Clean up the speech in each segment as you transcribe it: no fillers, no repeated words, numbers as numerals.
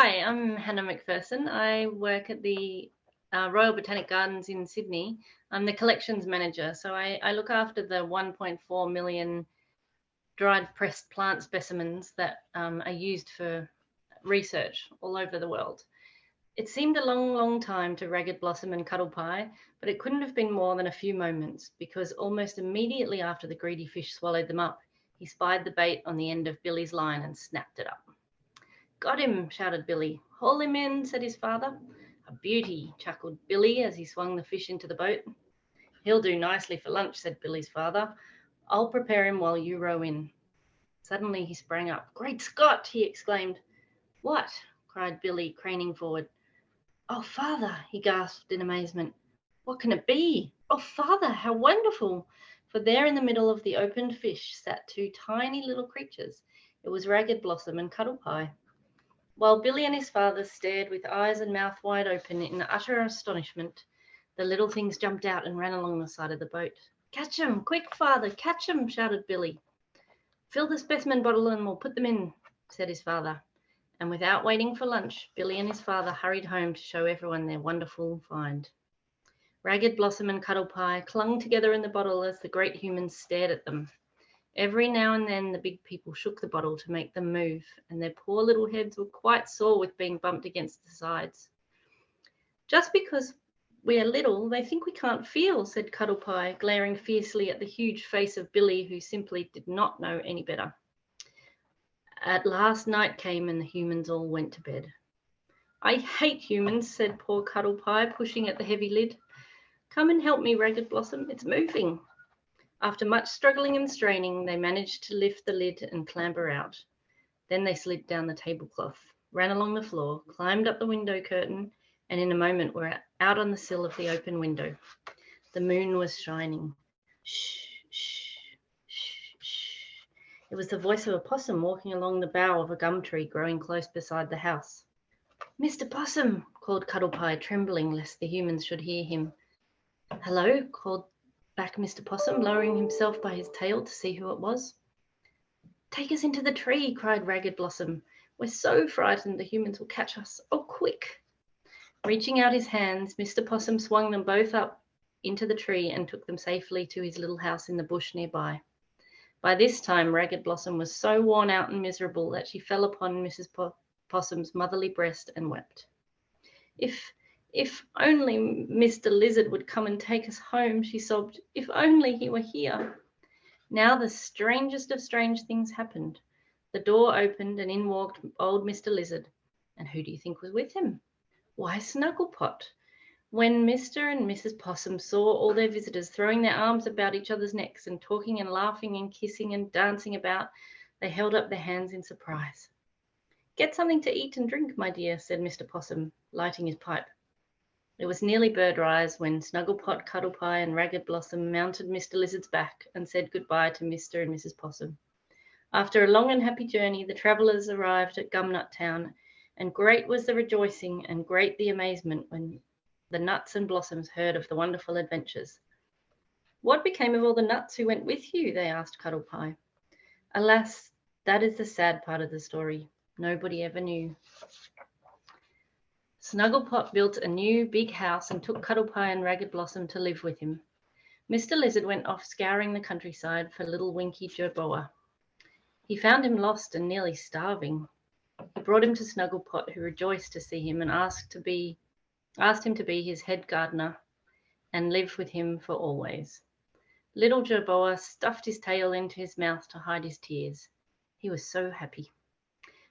Hi, I'm Hannah McPherson. I work at the Royal Botanic Gardens in Sydney. I'm the collections manager, so I look after the 1.4 million dried pressed plant specimens that are used for research all over the world. It seemed a long, long time to Ragged Blossom and Cuddle Pie, but it couldn't have been more than a few moments because almost immediately after the greedy fish swallowed them up, he spied the bait on the end of Billy's line and snapped it up. "Got him!" shouted Billy. "Haul him in," said his father. "A beauty," chuckled Billy as he swung the fish into the boat. "He'll do nicely for lunch," said Billy's father. "I'll prepare him while you row in." Suddenly he sprang up. "Great Scott!" he exclaimed. "What?" cried Billy, craning forward. "Oh, father!" he gasped in amazement. "What can it be? Oh, father, how wonderful!" For there in the middle of the opened fish sat two tiny little creatures. It was Ragged Blossom and Cuddle Pie. While Billy and his father stared with eyes and mouth wide open in utter astonishment, the little things jumped out and ran along the side of the boat. "Catch 'em! Quick, father, catch 'em!" shouted Billy. "Fill the specimen bottle and we'll put them in," said his father. And without waiting for lunch, Billy and his father hurried home to show everyone their wonderful find. Ragged Blossom and Cuddle Pie clung together in the bottle as the great humans stared at them. Every now and then the big people shook the bottle to make them move, and their poor little heads were quite sore with being bumped against the sides. "Just because we are little, they think we can't feel," said Cuddle Pie, glaring fiercely at the huge face of Billy, who simply did not know any better. At last night came and the humans all went to bed. "I hate humans," said poor Cuddle Pie, pushing at the heavy lid. "Come and help me, Ragged Blossom, it's moving." After much struggling and straining, they managed to lift the lid and clamber out. Then they slid down the tablecloth, ran along the floor, climbed up the window curtain, and in a moment were out on the sill of the open window. The moon was shining. Shh, shh, shh, shh. It was the voice of a possum walking along the bough of a gum tree growing close beside the house. "Mr. Possum," called Cuddle Pie, trembling lest the humans should hear him. "Hello," called back Mr. Possum, lowering himself by his tail to see who it was. "Take us into the tree," cried Ragged Blossom. "We're so frightened the humans will catch us. Oh, quick!" Reaching out his hands, Mr. Possum swung them both up into the tree and took them safely to his little house in the bush nearby. By this time, Ragged Blossom was so worn out and miserable that she fell upon Mrs. Possum's motherly breast and wept. If only Mr. Lizard would come and take us home," she sobbed. "If only he were here." Now the strangest of strange things happened. The door opened and in walked old Mr. Lizard. And who do you think was with him? Why, Snugglepot. When Mr. and Mrs. Possum saw all their visitors throwing their arms about each other's necks and talking and laughing and kissing and dancing about, they held up their hands in surprise. "Get something to eat and drink, my dear," said Mr. Possum, lighting his pipe. It was nearly bird-rise when Snugglepot, Cuddle Pie, and Ragged Blossom mounted Mr. Lizard's back and said goodbye to Mr. and Mrs. Possum. After a long and happy journey, the travellers arrived at Gumnut Town, and great was the rejoicing and great the amazement when the nuts and blossoms heard of the wonderful adventures. "What became of all the nuts who went with you?" they asked Cuddle Pie. Alas, that is the sad part of the story. Nobody ever knew. Snugglepot built a new big house and took Cuddle Pie and Ragged Blossom to live with him. Mr. Lizard went off scouring the countryside for little Winky Jerboa. He found him lost and nearly starving. He brought him to Snugglepot, who rejoiced to see him and asked him to be his head gardener and live with him for always. Little Jerboa stuffed his tail into his mouth to hide his tears. He was so happy.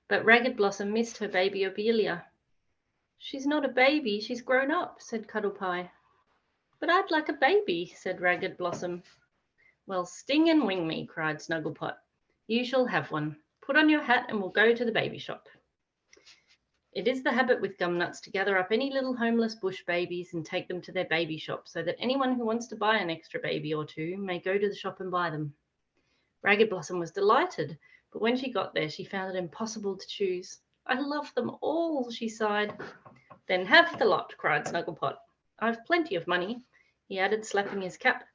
But Ragged Blossom missed her baby Obelia. "She's not a baby, she's grown up," said Cuddle Pie. "But I'd like a baby," said Ragged Blossom. "Well, sting and wing me," cried Snugglepot. "You shall have one. Put on your hat and we'll go to the baby shop." It is the habit with Gumnuts to gather up any little homeless bush babies and take them to their baby shop so that anyone who wants to buy an extra baby or two may go to the shop and buy them. Ragged Blossom was delighted, but when she got there she found it impossible to choose. "I love them all," she sighed. "Then have the lot," cried Snugglepot. "I've plenty of money," he added, slapping his cap.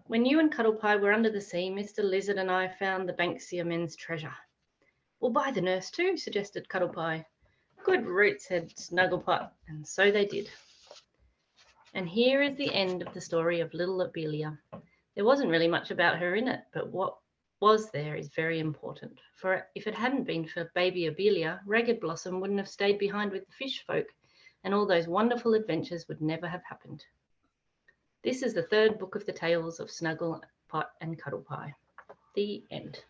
"When you and Cuddle Pie were under the sea, Mr. Lizard and I found the Banksia men's treasure." "We'll buy the nurse too," suggested Cuddle Pie. Good root, said Snugglepot, and so they did. And here is the end of the story of little Obelia. There wasn't really much about her in it, but what was there is very important. For if it hadn't been for baby Obelia, Ragged Blossom wouldn't have stayed behind with the fish folk, and all those wonderful adventures would never have happened. This is the third book of the tales of Snugglepot and Cuddlepie. The end.